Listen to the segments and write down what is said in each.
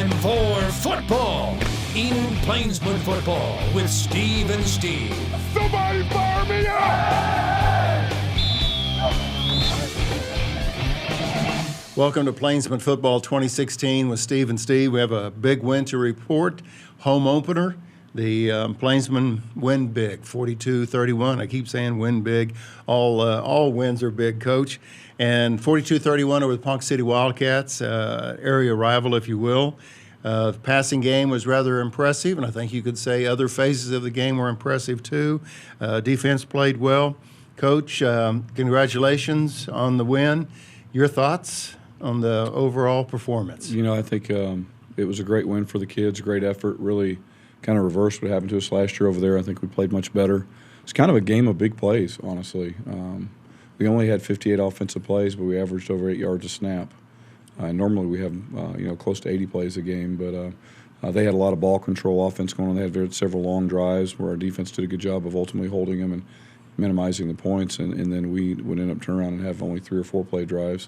time for football in Plainsmen football with Steve and Steve. Somebody fire me up! Welcome to Plainsmen Football 2016 with Steve and Steve. We have a big win to report, home opener. The Plainsmen win big, 42-31. I keep saying win big. All wins are big, Coach. And 42-31 over the Ponca City Wildcats, area rival, if you will. The passing game was rather impressive, and I think you could say other phases of the game were impressive too. Defense played well. Coach, congratulations on the win. Your thoughts on the overall performance? You know, I think it was a great win for the kids, great effort, really kind of reversed what happened to us last year over there. I think we played much better. It's kind of a game of big plays, honestly. We only had 58 offensive plays, but we averaged over 8 yards a snap. Normally we have, close to 80 plays a game, but they had a lot of ball control offense going on. They had several long drives where our defense did a good job of ultimately holding them and minimizing the points, and then we would end up turning around and have only 3 or 4 play drives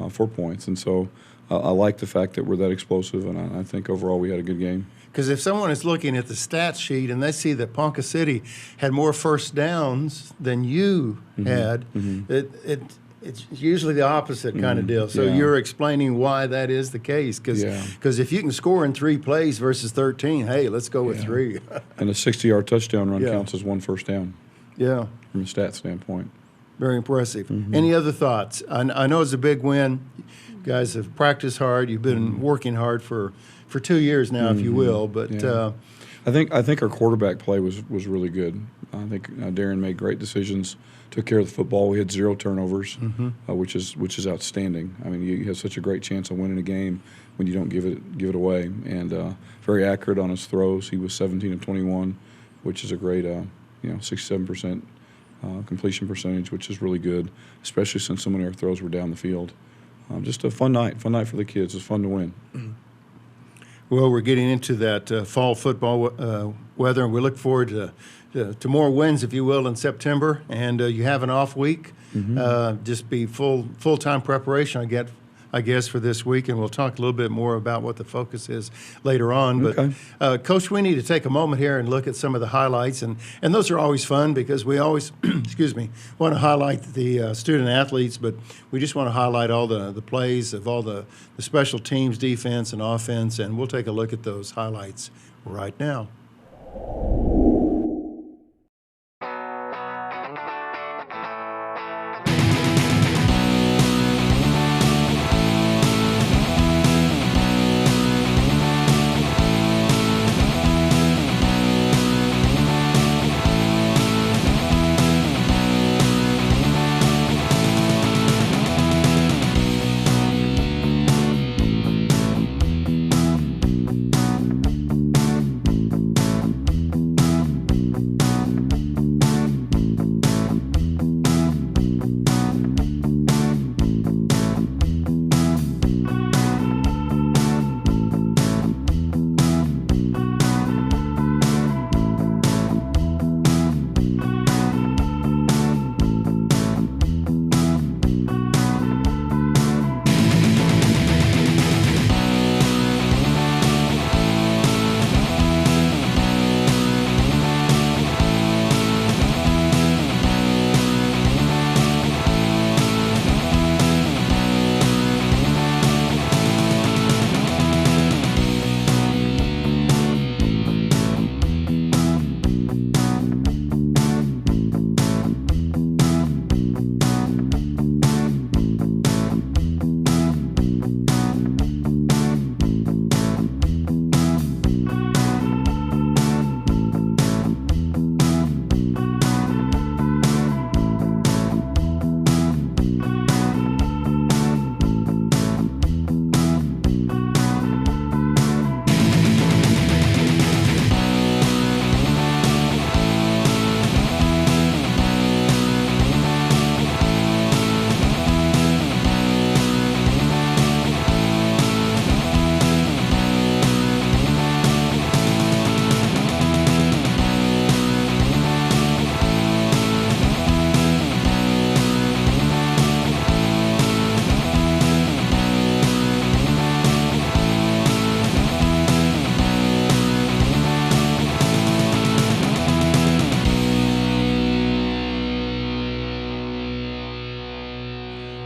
for points. And so I like the fact that we're that explosive, and I think overall we had a good game. Because if someone is looking at the stat sheet and they see that Ponca City had more first downs than you had, it's usually the opposite kind of deal. So you're explaining why that is the case. Because if you can score in 3 plays versus 13, hey, let's go with 3. And a 60-yard touchdown run counts as 1 first down. Yeah. From a stat standpoint. Very impressive. Any other thoughts? I know it's a big win. You guys have practiced hard. You've been working hard for 2 years now, if you will. But I think our quarterback play was really good. I think Darren made great decisions, took care of the football. We had 0 turnovers, which is outstanding. I mean, you have such a great chance of winning a game when you don't give it away. And very accurate on his throws. He was 17 of 21, which is a great 67% completion percentage, which is really good, especially since so many of our throws were down the field. Just a fun night for the kids. It's fun to win. Well, we're getting into that fall football weather, and we look forward to more wins, if you will, in September. And you have an off week. Just be full-time preparation, I guess, for this week. And we'll talk a little bit more about what the focus is later on. But, Coach, we need to take a moment here and look at some of the highlights. And those are always fun because we always, want to highlight the student athletes, but we just want to highlight all the plays of all the special teams, defense and offense. And we'll take a look at those highlights right now.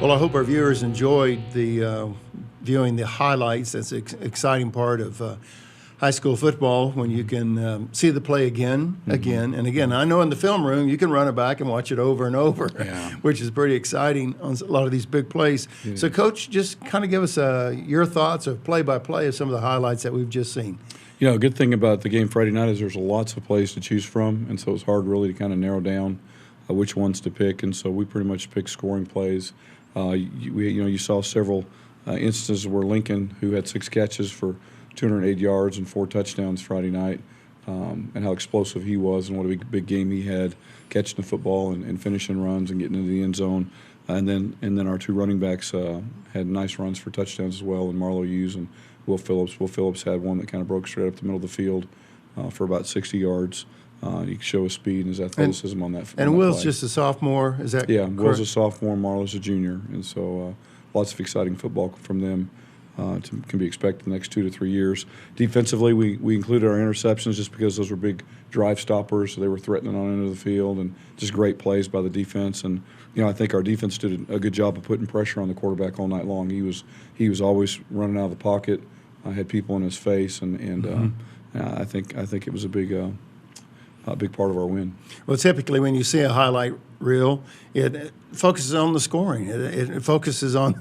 Well, I hope our viewers enjoyed the viewing the highlights. That's an exciting part of high school football when you can see the play again, and again. I know in the film room you can run it back and watch it over and over, which is pretty exciting on a lot of these big plays. So, Coach, just kind of give us your thoughts of play-by-play of some of the highlights that we've just seen. A good thing about the game Friday night is there's lots of plays to choose from, and so it's hard really to kind of narrow down which ones to pick, and so we pretty much picked scoring plays. You saw several instances where Lincoln, who had 6 catches for 208 yards and 4 touchdowns Friday night, and how explosive he was and what a big game he had, catching the football and finishing runs and getting into the end zone. And then our 2 running backs had nice runs for touchdowns as well, and Marlo Hughes and Will Phillips. Will Phillips had one that kind of broke straight up the middle of the field for about 60 yards. He could show his speed and his athleticism on that. And Will's just a sophomore, is that correct? Will's a sophomore, Marlo's a junior, and so lots of exciting football from them can be expected in the next 2 to 3 years. Defensively, we included our interceptions just because those were big drive stoppers, so they were threatening on into the field, and just great plays by the defense. And I think our defense did a good job of putting pressure on the quarterback all night long. He was always running out of the pocket, had people in his face, and I think it was a big part of our win. Well, typically when you see a highlight reel, it focuses on the scoring. It focuses on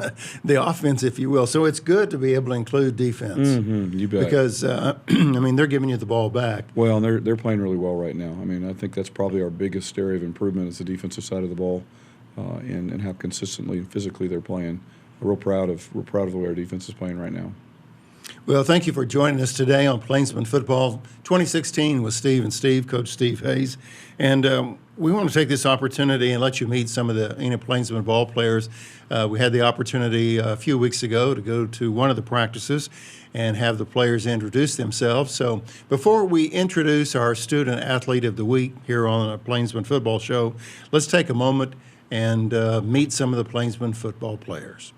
the offense, if you will. So it's good to be able to include defense. You bet. Because, they're giving you the ball back. Well, and they're playing really well right now. I think that's probably our biggest area of improvement is the defensive side of the ball and how consistently and physically they're playing. We're proud of the way our defense is playing right now. Well, thank you for joining us today on Plainsmen Football 2016 with Steve and Steve, Coach Steve Hayes. And we want to take this opportunity and let you meet some of the Enid Plainsmen ball players. We had the opportunity a few weeks ago to go to one of the practices and have the players introduce themselves. So before we introduce our student athlete of the week here on the Plainsmen Football Show, let's take a moment and meet some of the Plainsmen football players.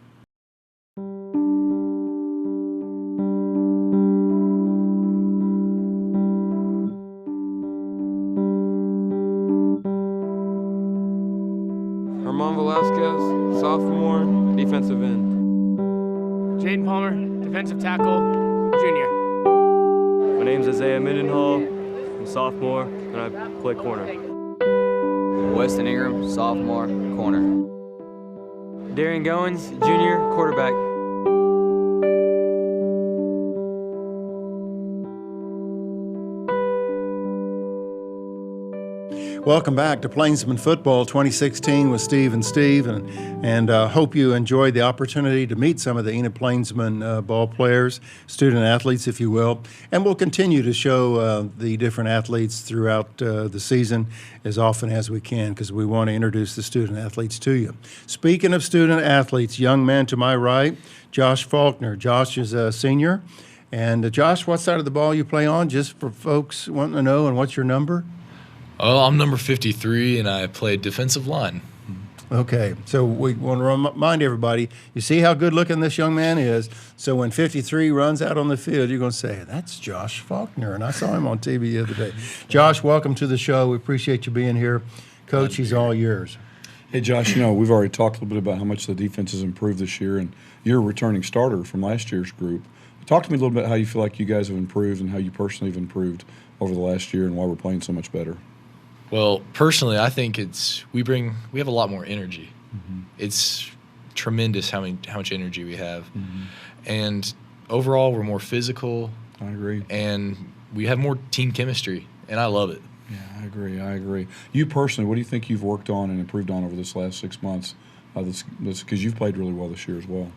Sophomore, defensive end. Jaden Palmer, defensive tackle, junior. My name's Isaiah Mendenhall. I'm a sophomore, and I play corner. Weston Ingram, sophomore, corner. Darian Goins, junior, quarterback. Welcome back to Plainsmen Football 2016 with Steve and Steve, and hope you enjoyed the opportunity to meet some of the Enid Plainsmen ball players, student athletes, if you will. And we'll continue to show the different athletes throughout the season as often as we can because we want to introduce the student athletes to you. Speaking of student athletes, young man to my right, Josh Faulkner. Josh is a senior. And Josh, what side of the ball you play on, just for folks wanting to know, and what's your number? Oh, I'm number 53, and I play defensive line. Okay, so we want to remind everybody, you see how good-looking this young man is. So when 53 runs out on the field, you're going to say, that's Josh Faulkner, and I saw him on TV the other day. Josh, welcome to the show. We appreciate you being here. Coach, he's all yours. Hey, Josh, we've already talked a little bit about how much the defense has improved this year, and you're a returning starter from last year's group. Talk to me a little bit how you feel like you guys have improved and how you personally have improved over the last year and why we're playing so much better. Well, personally, I think we have a lot more energy. It's tremendous how much energy we have. And overall, we're more physical. I agree. And we have more team chemistry, and I love it. Yeah, I agree. You personally, what do you think you've worked on and improved on over this last 6 months? Because you've played really well this year as well.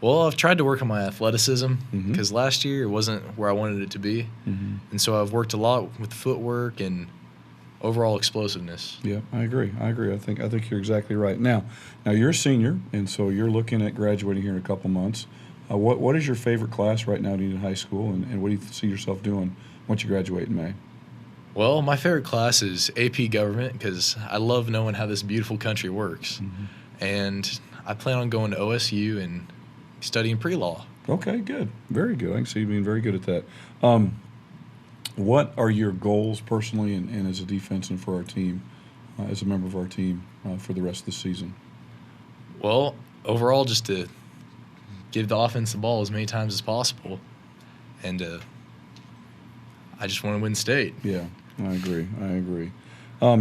Well, I've tried to work on my athleticism because last year it wasn't where I wanted it to be. And so I've worked a lot with footwork and overall explosiveness. Yeah, I agree. I think you're exactly right. Now you're a senior, and so you're looking at graduating here in a couple months. What is your favorite class right now at Enid High School, and what do you see yourself doing once you graduate in May? Well, my favorite class is AP Government because I love knowing how this beautiful country works. And I plan on going to OSU and studying pre-law. Okay, good. Very good. I can see you being very good at that. What are your goals personally and as a defense and for our team, as a member of our team, for the rest of the season? Well, overall, just to give the offense the ball as many times as possible. And I just want to win state. Yeah, I agree.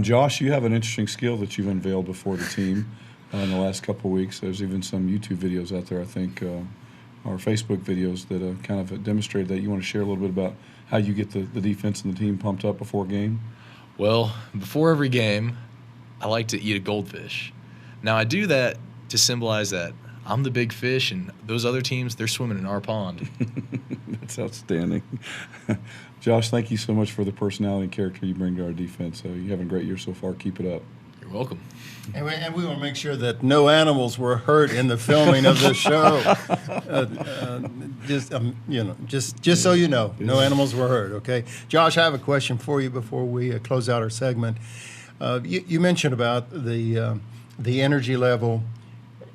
Josh, you have an interesting skill that you've unveiled before the team in the last couple of weeks. There's even some YouTube videos out there, I think, or Facebook videos that kind of demonstrate that. You want to share a little bit about how you get the defense and the team pumped up before a game? Well, before every game, I like to eat a goldfish. Now, I do that to symbolize that I'm the big fish, and those other teams, they're swimming in our pond. That's outstanding. Josh, thank you so much for the personality and character you bring to our defense. You're having a great year so far. Keep it up. You're welcome. And we want to make sure that no animals were hurt in the filming of this show. Just so you know, no animals were hurt. Okay, Josh, I have a question for you before we close out our segment. You mentioned about the energy level.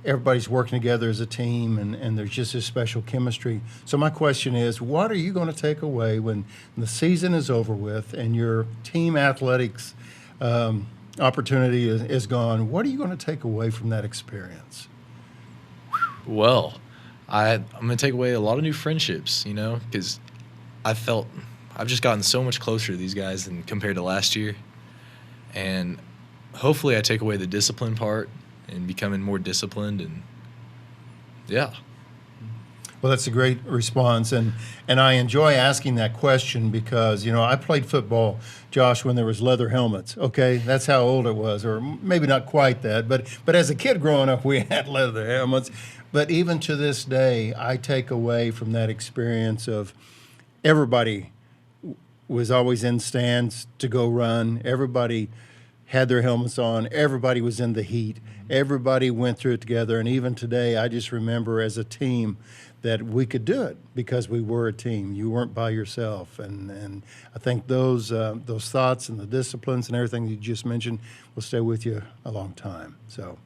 Everybody's working together as a team, and there's just this special chemistry. So my question is, what are you going to take away when the season is over with and your team athletics opportunity is gone? What are you going to take away from that experience? Well, I'm going to take away a lot of new friendships, because I've just gotten so much closer to these guys than compared to last year. And hopefully I take away the discipline part and becoming more disciplined, and yeah. Well, that's a great response, and I enjoy asking that question because, I played football, Josh, when there was leather helmets, okay? That's how old it was, or maybe not quite that, but as a kid growing up, we had leather helmets. But even to this day, I take away from that experience of everybody was always in stands to go run. Everybody had their helmets on. Everybody was in the heat. Everybody went through it together. And even today, I just remember as a team that we could do it because we were a team. You weren't by yourself. And I think those thoughts and the disciplines and everything you just mentioned will stay with you a long time. So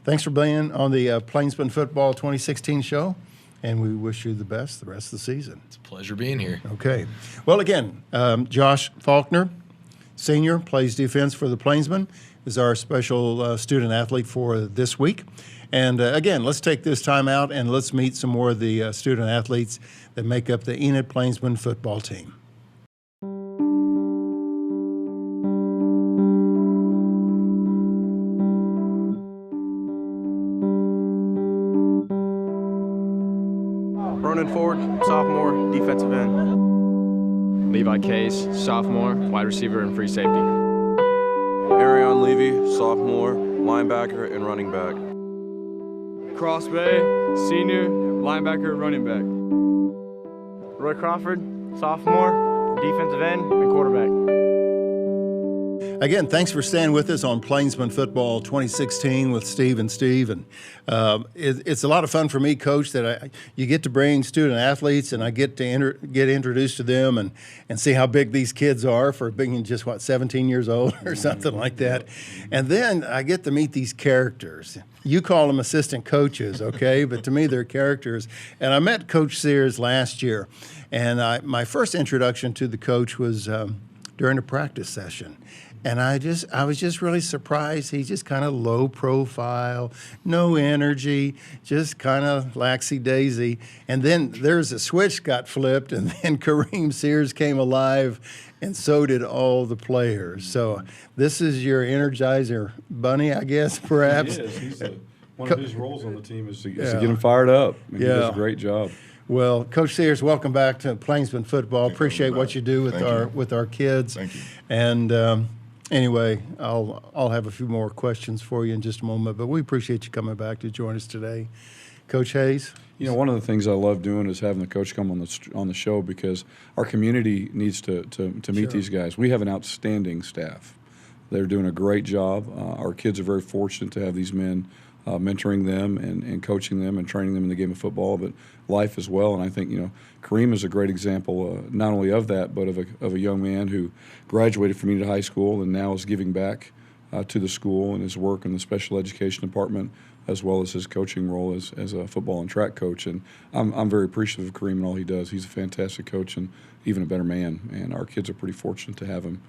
thanks for being on the Plainsmen Football 2016 show. And we wish you the best the rest of the season. It's a pleasure being here. Okay. Well, again, Josh Faulkner, senior, plays defense for the Plainsmen, is our special student athlete for this week. And again, let's take this time out and let's meet some more of the student athletes that make up the Enid Plainsmen football team. Ronan Ford, sophomore, defensive end. Levi Case, sophomore, wide receiver and free safety. Arion Levy, sophomore, linebacker and running back. Cross Bay, senior, linebacker, running back. Roy Crawford, sophomore, defensive end and quarterback. Again, thanks for staying with us on Plainsmen Football 2016 with Steve and Steve. And it's a lot of fun for me, Coach, that you get to bring student athletes and I get to get introduced to them and see how big these kids are for being just, 17 years old or something like that. And then I get to meet these characters. You call them assistant coaches, okay? But to me, they're characters. And I met Coach Sears last year. And my first introduction to the coach was during a practice session. And I was just really surprised. He's just kind of low profile, no energy, just kind of laxy-daisy. And then there's a switch got flipped, and then Kareem Sears came alive, and so did all the players. So this is your Energizer bunny, I guess, perhaps. He is. One of his roles on the team is to get him fired up. He does a great job. Well, Coach Sears, welcome back to Plainsmen Football. Appreciate what you do with our kids. Thank you. And anyway, I'll have a few more questions for you in just a moment, but we appreciate you coming back to join us today. Coach Hayes? One of the things I love doing is having the coach come on the show because our community needs to meet these guys. We have an outstanding staff. They're doing a great job. Our kids are very fortunate to have these men mentoring them and coaching them and training them in the game of football, but life as well. And I think, Kareem is a great example not only of that, but of a young man who graduated from Enid High School and now is giving back to the school and his work in the special education department, as well as his coaching role as a football and track coach. And I'm very appreciative of Kareem and all he does. He's a fantastic coach and even a better man. And our kids are pretty fortunate to have him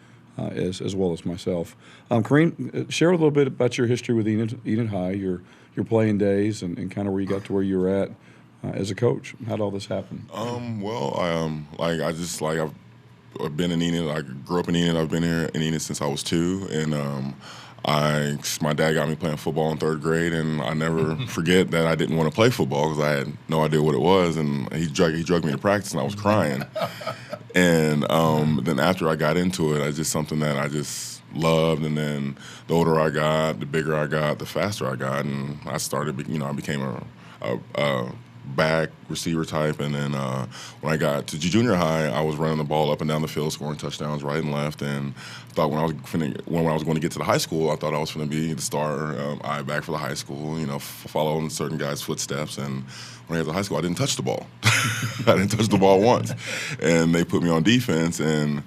as well as myself. Kareem, share a little bit about your history with Enid High, your playing days, and kind of where you got to where you were at as a coach. How did all this happen? I've been in Enid. I grew up in Enid. I've been here in Enid since I was 2, and my dad got me playing football in 3rd grade, and I never forget that I didn't want to play football because I had no idea what it was, and he drug me to practice, and I was crying. And then after I got into it, it's just something that I just loved. And then the older I got, the bigger I got, the faster I got, and I started. I became a back receiver type, and then when I got to junior high, I was running the ball up and down the field, scoring touchdowns right and left. And thought when I was going to get to the high school, I thought I was going to be the star eye back for the high school. Following certain guys' footsteps. And when I got to high school, I didn't touch the ball. I didn't touch the ball once, and they put me on defense. And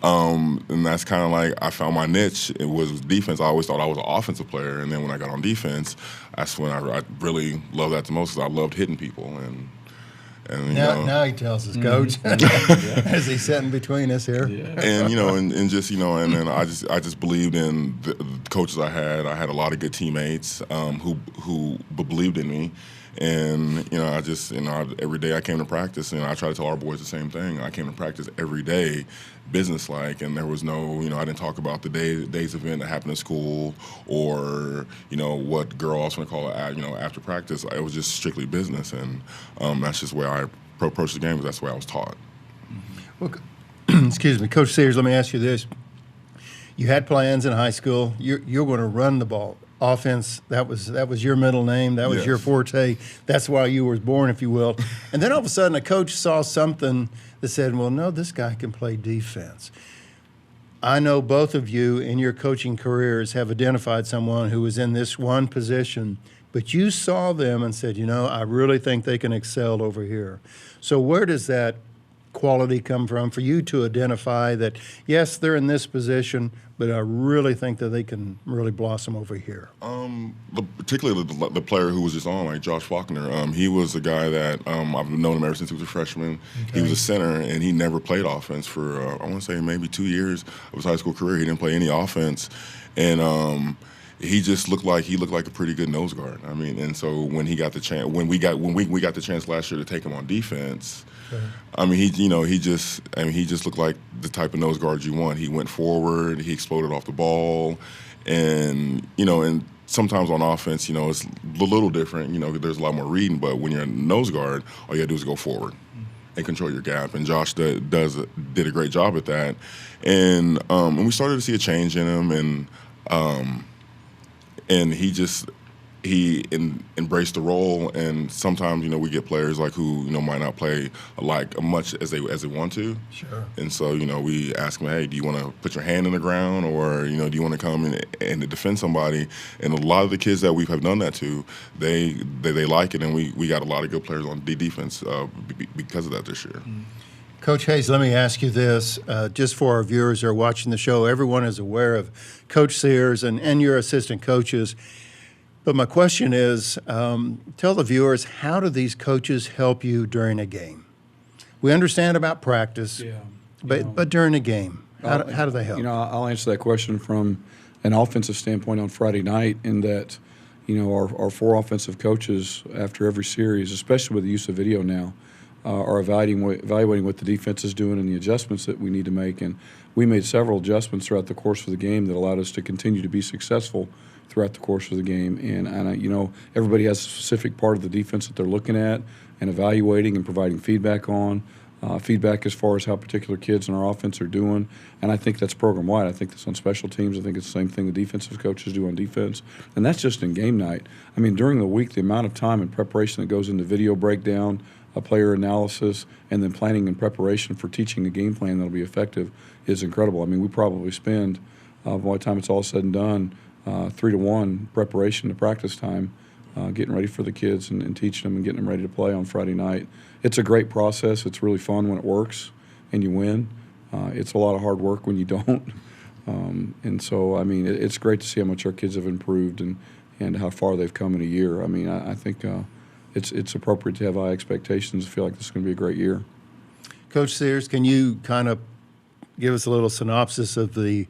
that's kind of like I found my niche. It was defense. I always thought I was an offensive player, and then when I got on defense, that's when I really loved that the most because I loved hitting people. And now he tells us, Coach, as he's sitting between us here. Yeah. And then I just believed in the coaches I had. I had a lot of good teammates who believed in me. And every day I came to practice, and I try to tell our boys the same thing. I came to practice every day, business-like, and there was no, I didn't talk about the day's event that happened at school or, what girl I was going to call it, after practice. It was just strictly business, and that's just where I approached the game because that's the way I was taught. Well, excuse me, Coach Sears, let me ask you this. You had plans in high school. You're going to run the ball. Offense, that was your middle name. That was Yes. your forte. That's why you were born, if you will. And then all of a sudden, a coach saw something that said, well, no, this guy can play defense. I know both of you in your coaching careers have identified someone who was in this one position, but you saw them and said, I really think they can excel over here. So where does that quality come from for you to identify that, yes, they're in this position, but I really think that they can really blossom over here? Particularly the player who was just on, like Josh Faulkner. He was a guy that I've known him ever since he was a freshman. Okay. He was a center, and he never played offense for, I want to say, maybe 2 years of his high school career. He didn't play any offense. And he just looked like a pretty good nose guard. And so when he got the chance, when we got the chance last year to take him on defense, okay. He just looked like the type of nose guard you want. He went forward, he exploded off the ball, and sometimes on offense, it's a little different. There's a lot more reading, but when you're a nose guard, all you gotta do is go forward and control your gap. And Josh did a great job at that, and we started to see a change in him, and he embraced the role. And sometimes we get players like who might not play like much as they want to. Sure. And so we ask them, hey, do you want to put your hand in the ground, or do you want to come and defend somebody? And a lot of the kids that we have done that to, they like it, and we got a lot of good players on defense because of that this year. Coach Hayes, let me ask you this, just for our viewers who are watching the show. Everyone is aware of Coach Sears and your assistant coaches. But my question is, tell the viewers, how do these coaches help you during a game? We understand about practice, but during a game, how do they help? I'll answer that question from an offensive standpoint on Friday night, in that, our 4 offensive coaches after every series, especially with the use of video now, are evaluating what the defense is doing and the adjustments that we need to make. And we made several adjustments throughout the course of the game that allowed us to continue to be successful throughout the course of the game. And everybody has a specific part of the defense that they're looking at and evaluating and providing feedback on. Feedback as far as how particular kids in our offense are doing. And I think that's program-wide. I think that's on special teams. I think it's the same thing the defensive coaches do on defense. And that's just in game night. During the week, the amount of time and preparation that goes into video breakdown, a player analysis, and then planning and preparation for teaching a game plan that'll be effective is incredible. We probably spend, by the time it's all said and done, 3-to-1 preparation to practice time, getting ready for the kids and teaching them and getting them ready to play on Friday night. It's a great process. It's really fun when it works and you win. It's a lot of hard work when you don't. And so, it's great to see how much our kids have improved and how far they've come in a year. I think it's appropriate to have high expectations. I feel like this is going to be a great year. Coach Sears, can you kind of give us a little synopsis of the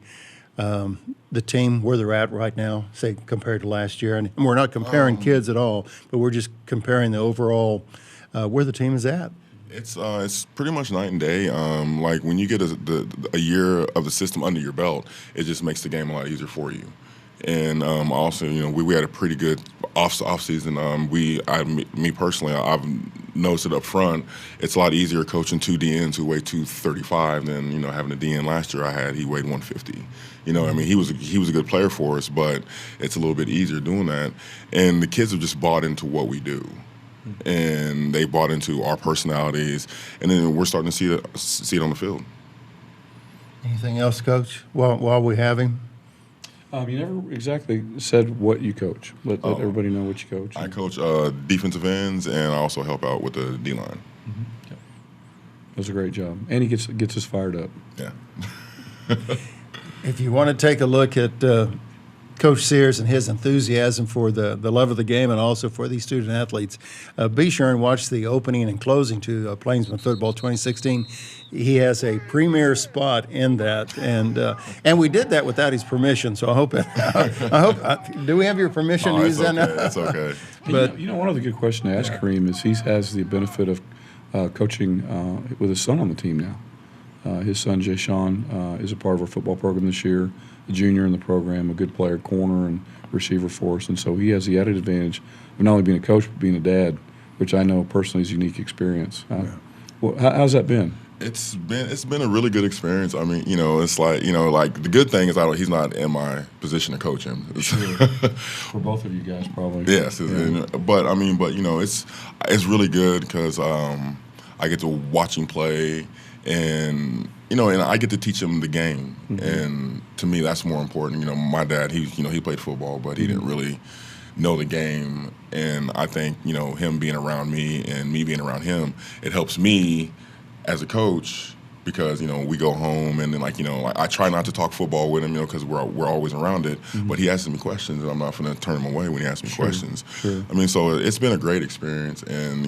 team, where they're at right now, say compared to last year? And we're not comparing kids at all, but we're just comparing the overall where the team is at. It's pretty much night and day. Like when you get a year of the system under your belt, it just makes the game a lot easier for you. And also, we had a pretty good off season. Me personally, I've noticed it up front. It's a lot easier coaching two DNs who weigh 235 than having a DN last year I had. He weighed 150. I mean, he was a good player for us, but it's a little bit easier doing that. And the kids have just bought into what we do. And they bought into our personalities, and then we're starting to see it on the field. Anything else, Coach, while we have him? You never exactly said what you coach. Let everybody know what you coach. I coach defensive ends, and I also help out with the D-line. Yep. Does a great job. And he gets us fired up. Yeah. If you want to take a look at Coach Sears and his enthusiasm for the love of the game and also for these student athletes, be sure and watch the opening and closing to Plainsmen Football 2016. He has a premier spot in that, and we did that without his permission. So I hope. Do we have your permission to use that now? That's okay. But one other good question to ask Kareem is he has the benefit of coaching with his son on the team now. His son Jay Sean is a part of our football program this year. A junior in the program, a good player, corner and receiver for us, and so he has the added advantage of not only being a coach but being a dad, which I know personally is a unique experience. How's that been? It's been a really good experience. I mean, it's like the good thing is he's not in my position to coach him. Sure. For both of you guys, probably. Yes, yeah. But it's really good because I get to watch him play. And and I get to teach him the game, and to me that's more important. My dad, he played football, but he didn't really know the game. And I think him being around me and me being around him, it helps me as a coach because we go home and then I try not to talk football with him because we're always around it. But he asks me questions, and I'm not going to turn him away when he asks me questions. Sure. I mean, so it's been a great experience. And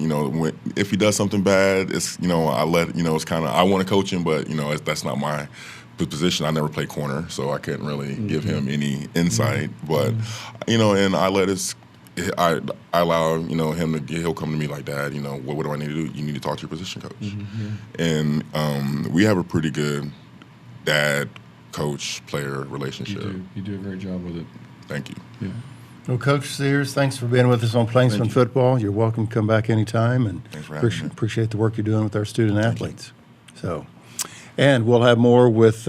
if he does something bad, it's I let it's kind of I want to coach him, but that's not my position. I never played corner, so I can't really give him any insight. But and I allow him to he'll come to me like, Dad, what do I need to do? You need to talk to your position coach. And we have a pretty good dad coach player relationship. You do a great job with it. Thank you. Yeah. Well, Coach Sears, thanks for being with us on Plainsmen Football. You're welcome to come back anytime, and thanks for having me. Appreciate the work you're doing with our student athletes. And we'll have more with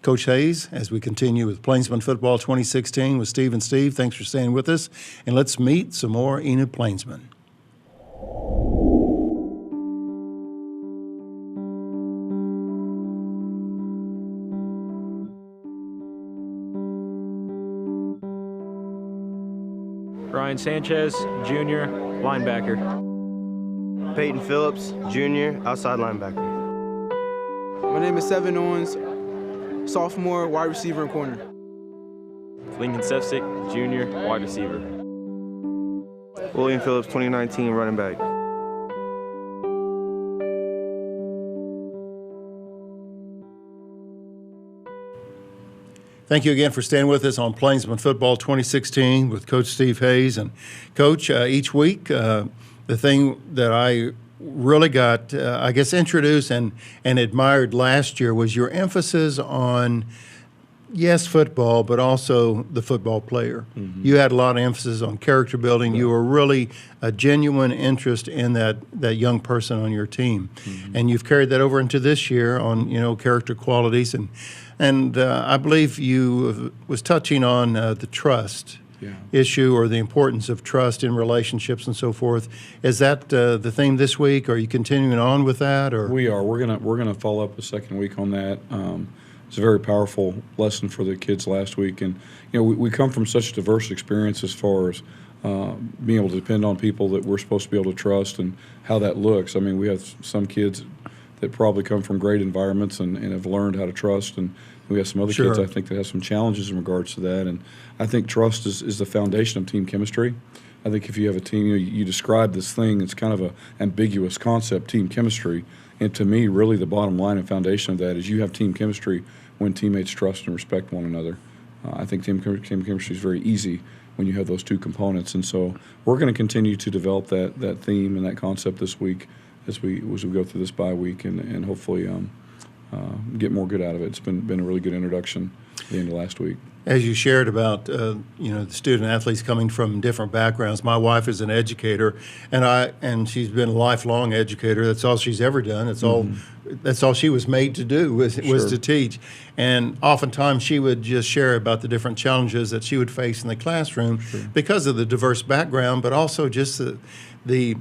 Coach Hayes as we continue with Plainsmen Football 2016 with Steve and Steve. Thanks for staying with us. And let's meet some more Enid Plainsmen. Ryan Sanchez, junior, linebacker. Peyton Phillips, junior, outside linebacker. My name is Seven Owens, sophomore, wide receiver and corner. Lincoln Sefcik, junior, wide receiver. William Phillips, 2019, running back. Thank you again for staying with us on Plainsmen Football 2016 with Coach Steve Hayes. And Coach, each week, the thing that I really got, introduced and admired last year was your emphasis on, yes, football, but also the football player. You had a lot of emphasis on character building. You were really a genuine interest in that young person on your team. And you've carried that over into this year on, character qualities. And I believe you was touching on the trust issue or the importance of trust in relationships and so forth. Is that the theme this week? Are you continuing on with that? Or we are. We're gonna follow up a second week on that. It's a very powerful lesson for the kids last week, and we come from such a diverse experience as far as being able to depend on people that we're supposed to be able to trust and how that looks. I mean, we have some kids that probably come from great environments and have learned how to trust, and we have some other kids I think that have some challenges in regards to that. And I think trust is the foundation of team chemistry. I think if you have a team, you describe this thing, it's kind of an ambiguous concept, team chemistry. And to me, really the bottom line and foundation of that is you have team chemistry when teammates trust and respect one another. I think team chemistry is very easy when you have those two components. And so we're going to continue to develop that theme and that concept this week as we go through this bye week and hopefully get more good out of it. It's been a really good introduction at the end of last week. As you shared about, the student athletes coming from different backgrounds. My wife is an educator, and she's been a lifelong educator. That's all she's ever done. That's all she was made to do was to teach. And oftentimes she would just share about the different challenges that she would face in the classroom because of the diverse background, but also just the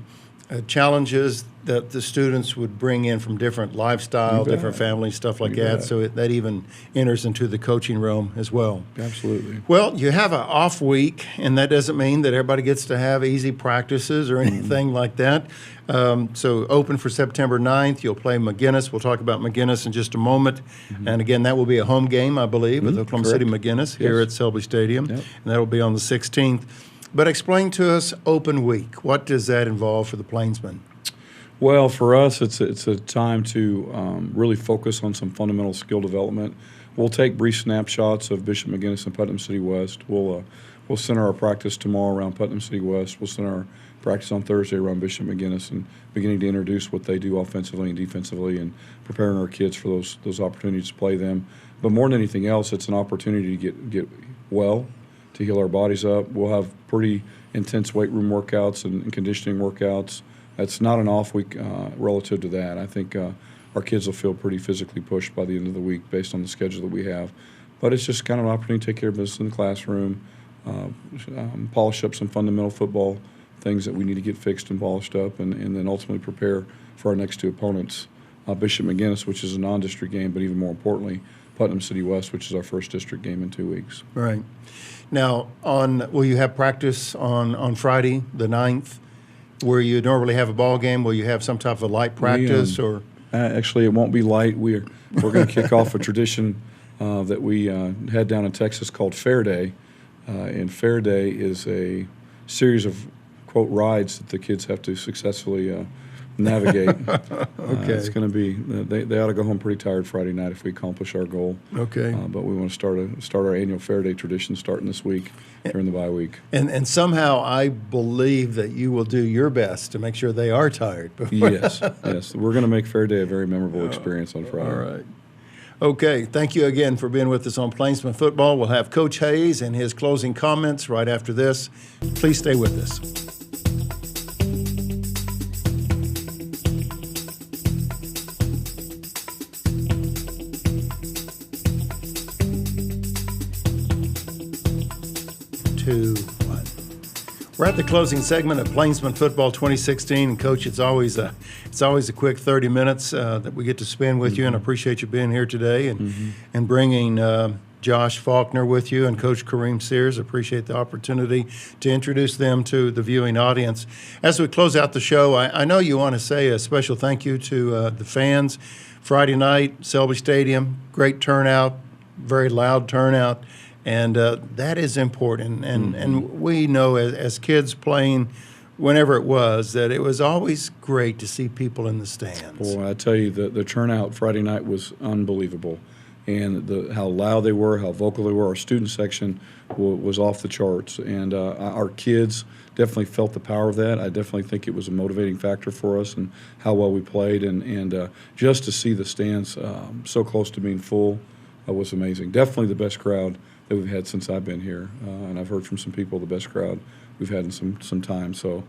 challenges that the students would bring in from different lifestyle, different families, stuff like that. So that even enters into the coaching realm as well. Absolutely. Well, you have an off week, and that doesn't mean that everybody gets to have easy practices or anything like that. So open for September 9th. You'll play McGinnis. We'll talk about McGinnis in just a moment. And again, that will be a home game, I believe, with Oklahoma City McGinnis here at Selby Stadium. And that will be on the 16th. But explain to us open week. What does that involve for the Plainsmen? Well, for us, it's a time to really focus on some fundamental skill development. We'll take brief snapshots of Bishop McGinnis and Putnam City West. We'll center our practice tomorrow around Putnam City West. We'll center our practice on Thursday around Bishop McGinnis and beginning to introduce what they do offensively and defensively and preparing our kids for those opportunities to play them. But more than anything else, it's an opportunity to get well, to heal our bodies up. We'll have pretty intense weight room workouts and conditioning workouts. It's not an off week relative to that. I think our kids will feel pretty physically pushed by the end of the week based on the schedule that we have. But it's just kind of an opportunity to take care of business in the classroom, polish up some fundamental football things that we need to get fixed and polished up, and then ultimately prepare for our next two opponents, Bishop McGinnis, which is a non-district game, but even more importantly, Putnam City West, which is our first district game in 2 weeks. Right. Now, will you have practice on Friday, the 9th, where you normally have a ball game? Will you have some type of a light practice? Or actually, it won't be light. We're going to kick off a tradition that we had down in Texas called Fair Day. And Fair Day is a series of, quote, rides that the kids have to successfully navigate. Okay. It's going to be, they ought to go home pretty tired Friday night if we accomplish our goal. Okay. But we want to start our annual Fair Day tradition starting this week during the bye week. And somehow I believe that you will do your best to make sure they are tired. Yes. We're going to make Fair Day a very memorable experience on Friday. All right. Okay, thank you again for being with us on Plainsman Football. We'll have Coach Hayes and his closing comments right after this. Please stay with us. We're at the closing segment of Plainsman Football 2016, and Coach, it's always a quick 30 minutes that we get to spend with you, and I appreciate you being here today and bringing Josh Faulkner with you and Coach Kareem Sears. Appreciate the opportunity to introduce them to the viewing audience. As we close out the show, I know you want to say a special thank you to the fans. Friday night, Selby Stadium, great turnout, very loud turnout. And that is important. And we know as kids playing, whenever it was, that it was always great to see people in the stands. Boy, I tell you, the turnout Friday night was unbelievable. And how loud they were, how vocal they were. Our student section was off the charts. And our kids definitely felt the power of that. I definitely think it was a motivating factor for us and how well we played. And just to see the stands so close to being full was amazing. Definitely the best crowd that we've had since I've been here, and I've heard from some people the best crowd we've had in some time. So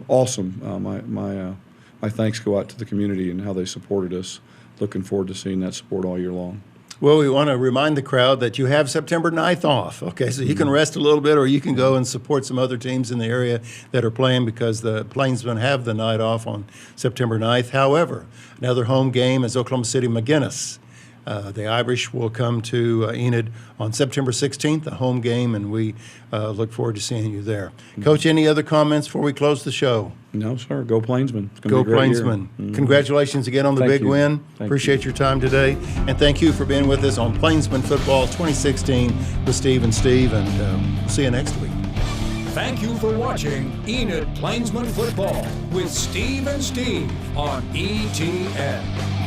awesome! My thanks go out to the community and how they supported us. Looking forward to seeing that support all year long. Well, we want to remind the crowd that you have September 9th off. Okay, so you can rest a little bit, or you can go and support some other teams in the area that are playing, because the Plainsmen have the night off on September 9th. However, another home game is Oklahoma City McGinnis. The Irish will come to Enid on September 16th, a home game, and we look forward to seeing you there. Coach, any other comments before we close the show? No, sir. Go Plainsmen. Go Plainsmen. Congratulations again on the big win. Appreciate your time today. And thank you for being with us on Plainsman Football 2016 with Steve and Steve. And we'll see you next week. Thank you for watching Enid Plainsman Football with Steve and Steve on ETN.